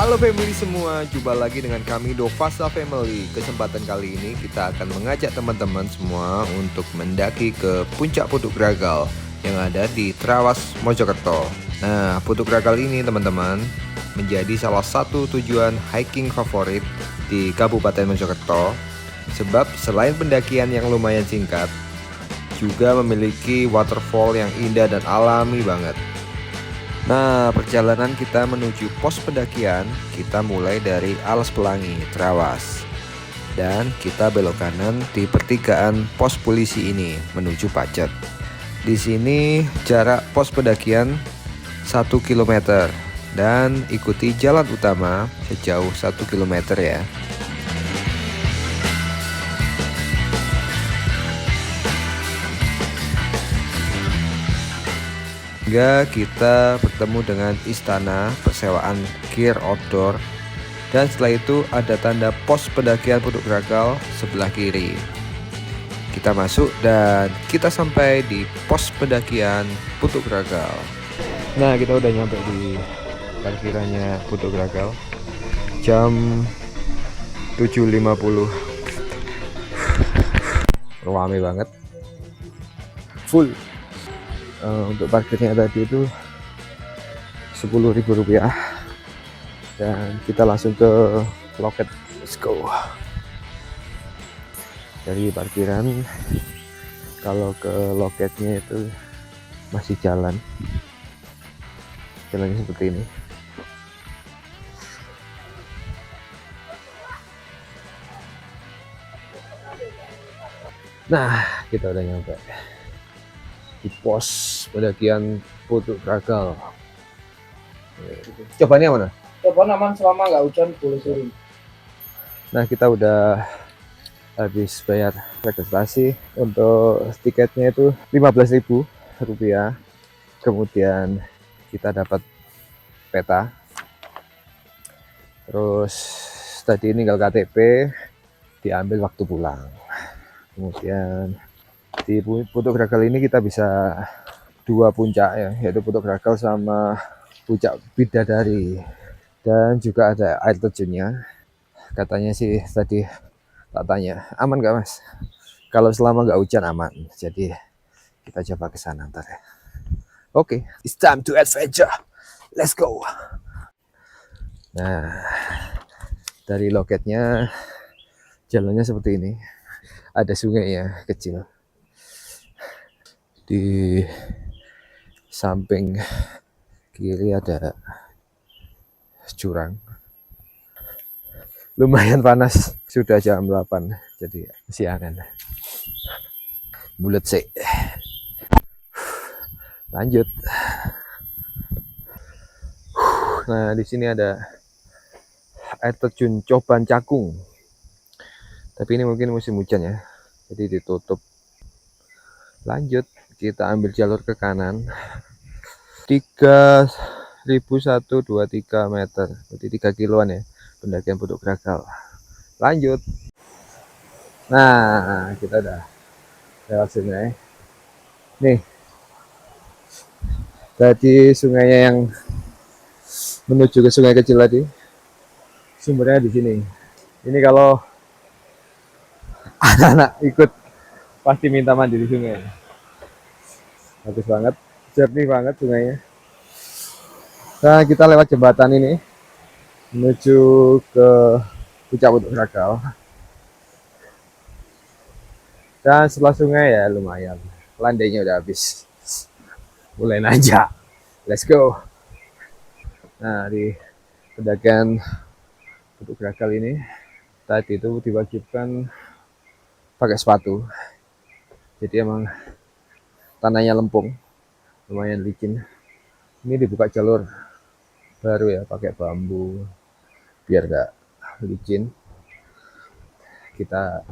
Halo family semua, jumpa lagi dengan kami Dovasa Family. Kesempatan kali ini kita akan mengajak teman-teman semua untuk mendaki ke puncak Putuk Ragal yang ada di Trawas, Mojokerto. Nah, Putuk Ragal ini teman-teman menjadi salah satu tujuan hiking favorit di Kabupaten Mojokerto. Sebab selain pendakian yang lumayan singkat, juga memiliki waterfall yang indah dan alami banget. Nah, perjalanan kita menuju pos pendakian, kita mulai dari Alas Pelangi, Trawas. Dan kita belok kanan di pertigaan pos polisi ini menuju Pacet. Di sini jarak pos pendakian 1 km dan ikuti jalan utama sejauh 1 km ya. Hingga kita bertemu dengan istana persewaan gear outdoor, dan setelah itu ada tanda pos pendakian Putuk Ragal sebelah kiri. Kita masuk dan kita sampai di pos pendakian Putuk Ragal. Nah, kita udah nyampe di parkirannya Putuk Ragal jam 7.50. Ramai banget, full. Untuk parkirnya tadi itu Rp10.000 dan kita langsung ke loket. Let's go. Dari parkiran kalau ke loketnya itu masih jalannya seperti ini. Nah, kita udah nyampe di pos pendakian Putuk Ragal. Cobanya mana? Coba aman selama nggak hujan boleh turun. Nah, kita udah habis bayar registrasi. Untuk tiketnya itu Rp15.000. Kemudian kita dapat peta. Terus tadi tinggal KTP, diambil waktu pulang. Kemudian di Putuk Ragal ini kita bisa dua puncak ya, yaitu Putuk Ragal sama Puncak Bidadari, dan juga ada air terjunnya. Katanya sih tadi tak tanya, aman gak mas? Kalau selama nggak hujan aman, jadi kita coba ke sana ntar ya. Oke, it's time to adventure, let's go. Nah, dari loketnya jalannya seperti ini, ada sungai ya kecil. Di samping kiri ada jurang. Lumayan panas, sudah jam 8, jadi siangan. Bulet sih. Lanjut. Nah, di sini ada air terjun Coban Cakung. Tapi ini mungkin musim hujan ya, jadi ditutup. Lanjut, kita ambil jalur ke kanan. 3.123 meter, berarti 3 kiloan ya pendakian Putuk Ragal. Lanjut. Nah, kita udah lewat sungai. Nih, tadi sungainya yang menuju ke sungai kecil tadi, sumbernya di sini. Ini kalau anak-anak ikut pasti minta mandi di sungai. Bagus banget, jernih banget sungainya. Nah, kita lewat jembatan ini menuju ke puncak Putuk Ragal. Dan setelah sungai ya lumayan, landainya udah habis, mulai nanjak. Let's go. Nah, di pendakian Putuk Ragal ini tadi itu diwajibkan pakai sepatu, jadi emang tanahnya lempung, lumayan licin. Ini dibuka jalur baru ya, pakai bambu biar gak licin. Kita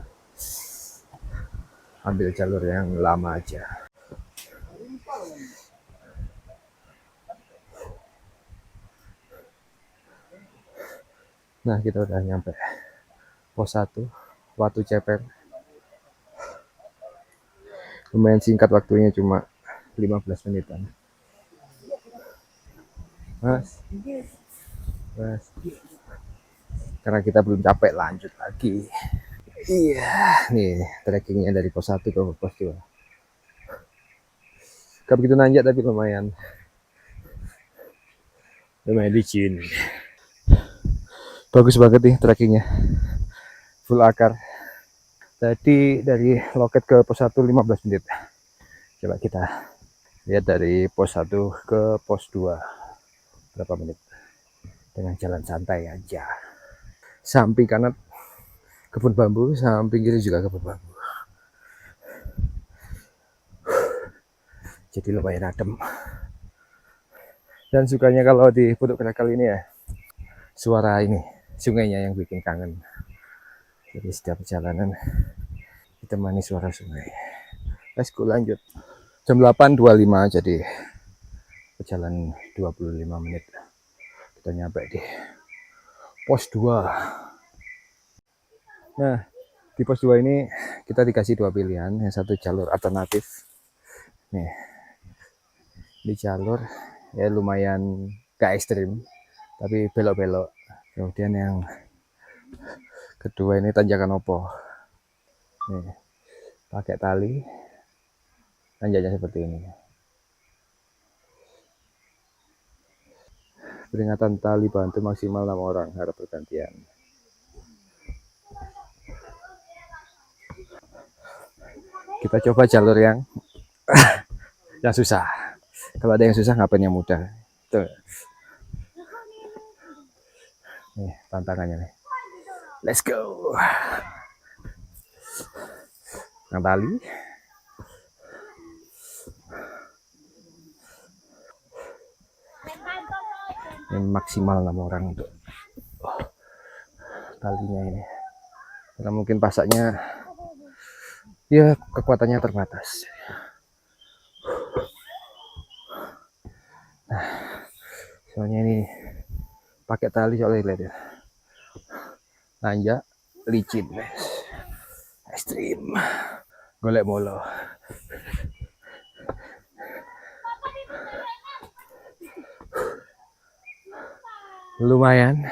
ambil jalur yang lama aja. Nah, kita udah nyampe pos 1 Watu Ceper. Lumayan singkat waktunya, cuma 15 menitan. Mas, Mas. Karena kita belum capek, lanjut lagi. Iya, nih trekkingnya dari pos 1 ke pos 2. Gak begitu nanjak tapi lumayan licin. Bagus banget nih trekkingnya, full akar. Tadi dari loket ke pos 1 15 menit. Coba kita lihat dari pos 1 ke pos 2 berapa menit dengan jalan santai aja. Samping kanan kebun bambu, samping kiri juga kebun bambu. Jadi lumayan adem. Dan sukanya kalau di Putuk Krakal ini ya, suara ini sungainya yang bikin kangen. Jadi setiap perjalanan ditemani suara sungai. Let's go, lanjut. Jam 8.25, jadi perjalanan 25 menit. Kita nyampe di pos 2. Nah, di pos 2 ini kita dikasih 2 pilihan. Yang satu jalur alternatif. Nih, di jalur ya lumayan gak ekstrim, tapi belok-belok. Kemudian yang kedua ini tanjakan opo. Nih, pakai tali, tanjaknya seperti ini. Peringatan tali bantu maksimal 6 orang, harap bergantian. Kita coba jalur yang yang susah. Kalau ada yang susah, ngapain yang mudah? Tuh. Nih tantangannya nih. Let's go. Yang tali. Ini maksimal 6 orang untuk talinya ini. Karena mungkin pasaknya ya kekuatannya terbatas. Nah, soalnya ini pakai tali soalnya lihat ya. Nanjak, licin, ekstrim, golek molo. Lumayan.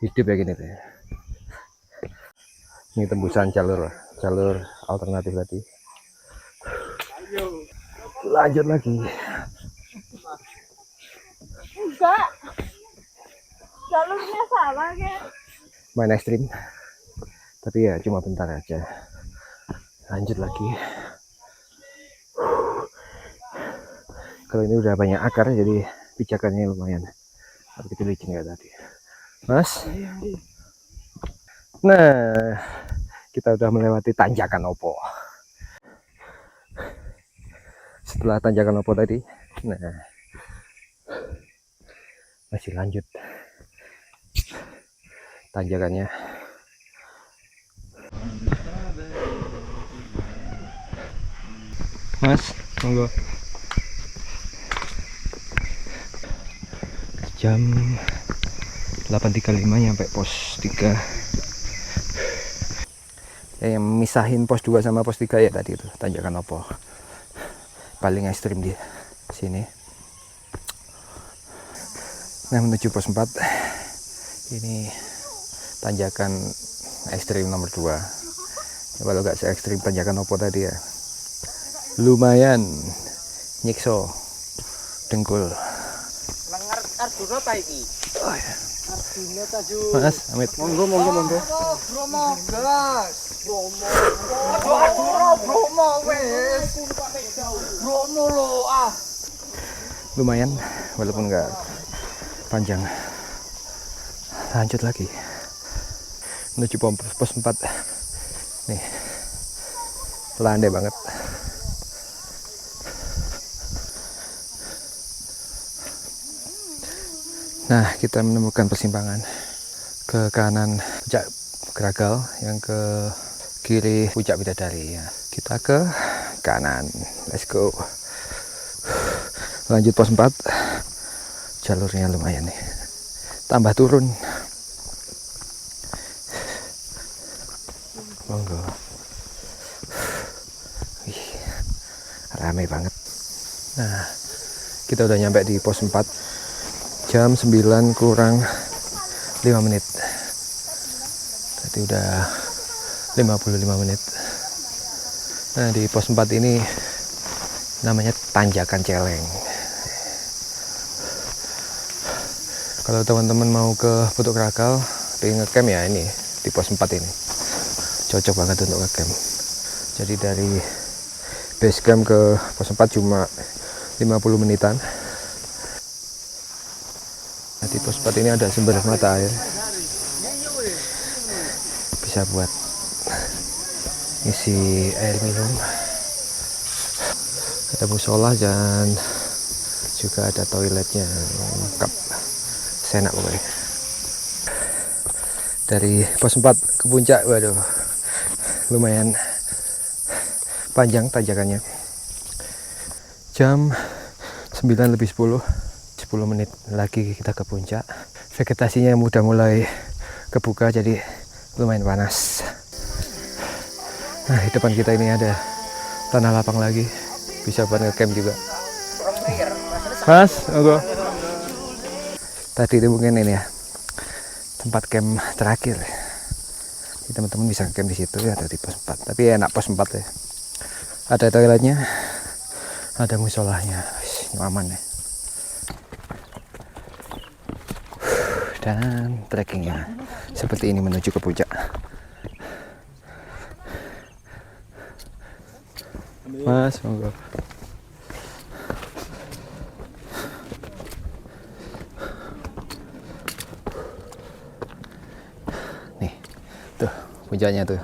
Hidup ya gini tuh. Ini tembusan jalur alternatif tadi. Lanjut lagi. Enggak. Jalurnya salah kan? Main ekstrim. Tapi ya cuma bentar aja. Lanjut lagi. Kalau ini udah banyak akar jadi pijakannya lumayan. Tapi itu licin kayak tadi. Mas. Nah, kita udah melewati tanjakan opo. Setelah tanjakan opo tadi, nah masih lanjut tanjakannya. Mas, monggo. Jam 8.35 nyampe pos 3. Ya, yang misahin pos 2 sama pos 3 ya tadi itu tanjakan opo. Paling ekstrim di sini. Nah, menuju pos 4. Ini tanjakan ekstrim nomor 2. Kalau nggak se ekstrim tanjakan opo tadi ya. Lumayan nyikso dengkul. Lengar Arjuna ta iki? Oh, ya. Arjuna ta Ju. Mas, Amit. Monggo. Bromo gas. Bromo wes. Bromo lo ah. Lumayan walaupun nggak panjang. Lanjut lagi menuju pos 4. Nih landai banget. Nah, kita menemukan persimpangan. Ke kanan Puncak Kragal, yang ke kiri Puncak Bidadari ya. Kita ke kanan. Let's go. Lanjut pos 4. Jalurnya lumayan nih. Tambah turun. Monggo. Wih, rame banget. Nah, kita udah nyampe di pos 4 jam 9 kurang 5 menit. Tadi udah 55 menit. Nah, di pos 4 ini namanya Tanjakan Celeng. Kalau teman-teman mau ke Putuk Krakal pengen ngecamp ya, ini di pos 4 ini cocok banget untuk ngecamp. Jadi dari base camp ke pos 4 cuma 50 menitan. Nah, di pos 4 ini ada sumber mata air, bisa buat isi air minum, ada musola dan juga ada toiletnya lengkap, senak pokoknya. Dari pos 4 ke puncak, waduh lumayan panjang tanjakannya. Jam 9 lebih 10 menit lagi kita ke puncak. Vegetasinya udah mulai kebuka jadi lumayan panas. Nah, di depan kita ini ada tanah lapang lagi, bisa buat ngecamp juga. Mas, monggo. Tadi itu mungkin ini ya tempat camp terakhir. Teman-teman bisa camp di situ ya, ada di pos 4. Tapi enak pos 4 ya. Ada toiletnya, ada musolahnya, aman ya. Dan trekkingnya seperti ini menuju ke puncak. Mas, monggo. Nih, tuh puncaknya tuh.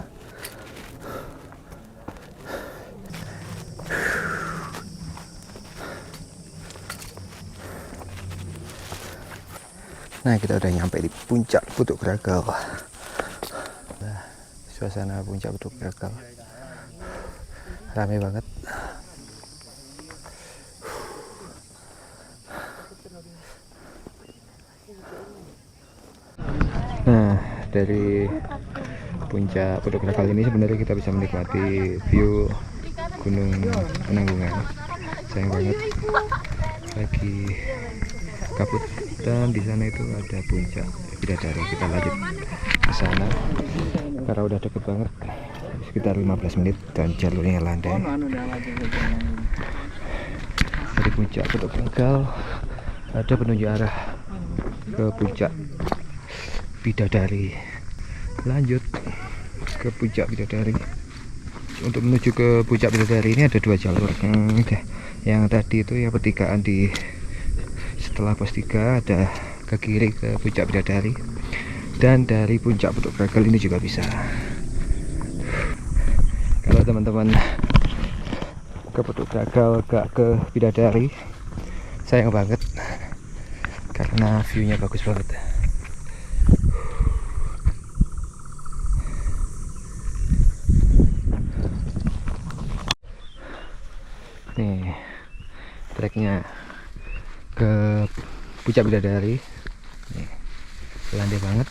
Nah, kita udah nyampe di puncak Putuk Krakal. Nah, suasana puncak Putuk Krakal rame banget. Nah, dari puncak Putuk Krakal ini sebenarnya kita bisa menikmati view Gunung Penanggungan. Sayang banget lagi kabut, dan di sana itu ada puncak Bidadari. Kita lanjut ke sana karena udah deket banget, sekitar 15 menit dan jalurnya landai. Dari puncak Putuk Krakal ada penunjuk arah ke puncak Bidadari. Lanjut ke puncak Bidadari. Untuk menuju ke puncak Bidadari ini ada dua jalur. Yang tadi itu ya pertigaan di setelah pos 3 ada ke kiri ke puncak Bidadari, dan dari puncak Putuk Krakal ini juga bisa. Kalau teman-teman ke Putuk Krakal gak ke Bidadari, sayang banget karena view-nya bagus banget. Nih treknya ke puncak Bidadari. Nih, landai banget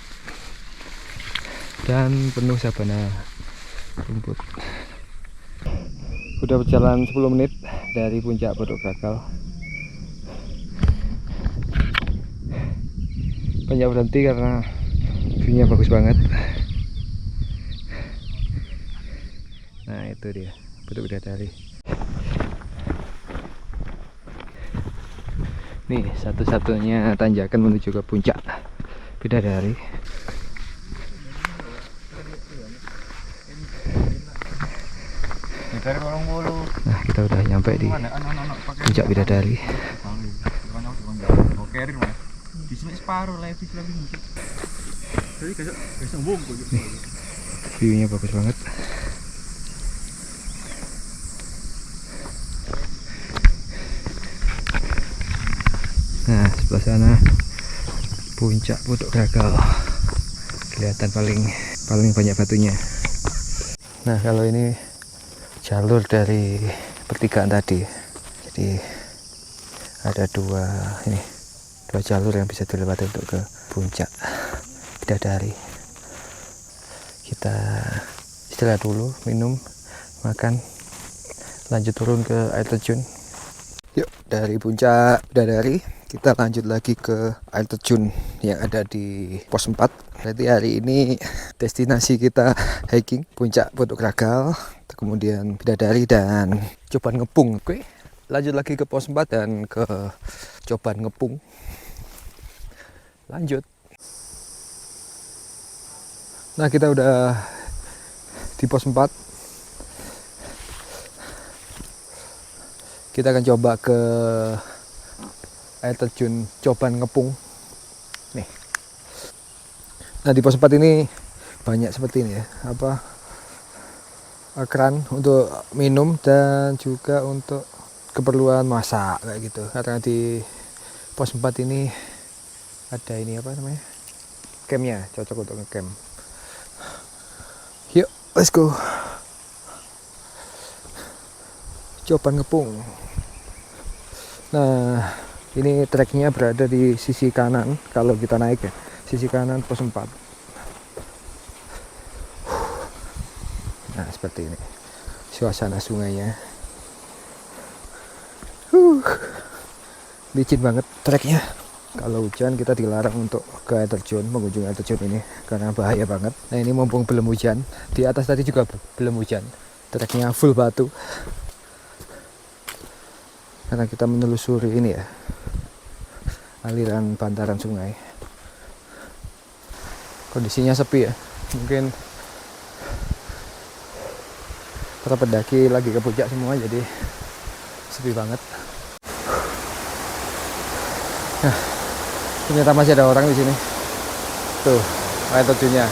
dan penuh sabana rumput. Udah berjalan 10 menit dari puncak Putuk Krakal. Banyak berhenti karena view-nya bagus banget. Nah, itu dia Putuk Bidadari. Nih satu-satunya tanjakan menuju ke puncak Bidadari. Nah, kita udah nyampe di puncak Bidadari. Nih, view-nya bagus banget. Nah, sebelah sana puncak Putuk Krakal, kelihatan paling banyak batunya. Nah, kalau ini jalur dari pertigaan tadi, jadi ada dua jalur yang bisa dilewati untuk ke puncak Bidadari. Kita istirahat dulu, minum, makan, lanjut turun ke air terjun. Yuk, dari puncak Bidadari kita lanjut lagi ke air terjun yang ada di pos 4. Berarti hari ini destinasi kita hiking puncak Pondok Ragal, kemudian Bidadari dan Coban Ngepung. Oke, lanjut lagi ke pos 4 dan ke Coban Ngepung. Lanjut. Nah, kita udah di pos 4. Kita akan coba ke air terjun Coban Ngepung. Nih. Nah, di pos 4 ini banyak seperti ini ya, keran untuk minum dan juga untuk keperluan masak kayak gitu. Karena di pos 4 ini ada ini apa namanya? Campnya, cocok untuk ngecamp. Yuk, let's go. Coban Ngepung. Nah, ini treknya berada di sisi kanan kalau kita naik ya, sisi kanan pos 4. Nah, seperti ini suasana sungainya. Licin banget treknya. Kalau hujan kita dilarang untuk ke air terjun, mengunjungi air terjun ini karena bahaya banget. Nah, ini mumpung belum hujan, di atas tadi juga belum hujan. Treknya full batu. Karena kita menelusuri ini ya, aliran bantaran sungai. Kondisinya sepi ya, mungkin para pendaki lagi ke puncak semua, jadi sepi banget. Nah, ternyata masih ada orang di sini. Tuh, air terjunnya.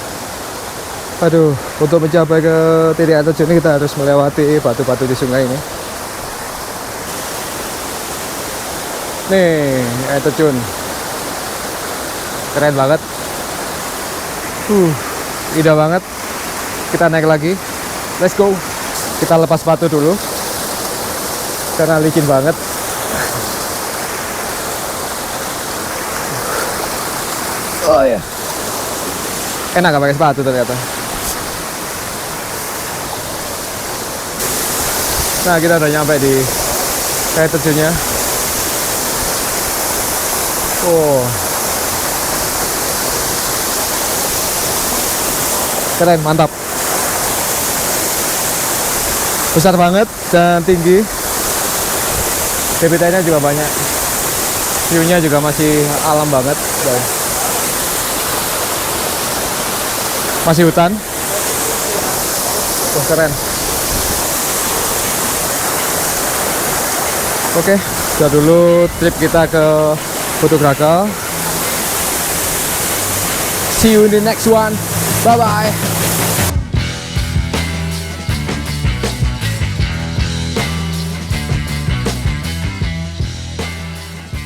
Aduh, untuk mencapai ke titik air terjun kita harus melewati batu-batu di sungai ini. Nih, air terjun. Keren banget. Indah banget. Kita naik lagi. Let's go. Kita lepas sepatu dulu. Karena licin banget. Oh ya. Enak gak pakai sepatu ternyata. Nah, kita udah nyampe di air terjunnya. Oh, keren, mantap, besar banget dan tinggi. Debitnya juga banyak, view-nya juga masih alam banget, masih hutan. Oh, keren. Oke, udah dulu trip kita ke Pondok Ragal. See you in the next one. Bye bye.